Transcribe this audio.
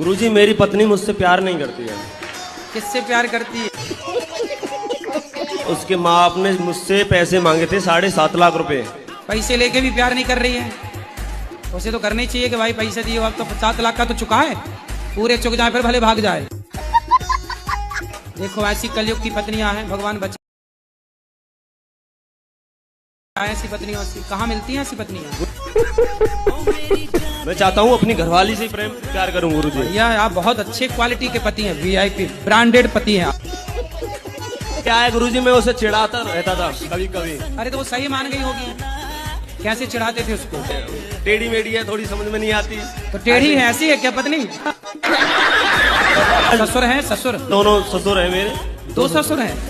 गुरुजी मेरी पत्नी मुझसे प्यार नहीं करती है। किससे प्यार करती है? उसके माँ बाप ने मुझसे पैसे मांगे थे 7.5 लाख रुपए। पैसे लेके भी प्यार नहीं कर रही है? उसे तो करनी चाहिए कि भाई पैसे दिए अब तो 7 लाख का तो चुका है, पूरे चुक जाए फिर भले भाग जाए। देखो ऐसी कलयुग की पत्नियां हैं, भगवान बचा ऐसी पत्नियों से। कहाँ मिलती हैं ऐसी पत्नियां? मैं चाहता हूँ अपनी घरवाली से प्रेम प्यार करूँ गुरुजी। भैया आप बहुत अच्छे क्वालिटी के पति हैं, वीआईपी ब्रांडेड पति हैं आप। क्या है गुरुजी, मैं उसे चिढ़ाता रहता था कभी कभी। अरे तो वो सही मान गई होगी, कैसे चिढ़ाते थे उसको? टेढ़ी मेढ़ी है, थोड़ी समझ में नहीं आती। तो टेढ़ी है, ऐसी है क्या पत्नी? ससुर है ससुर? दोनों ससुर है मेरे। 2 ससुर हैं?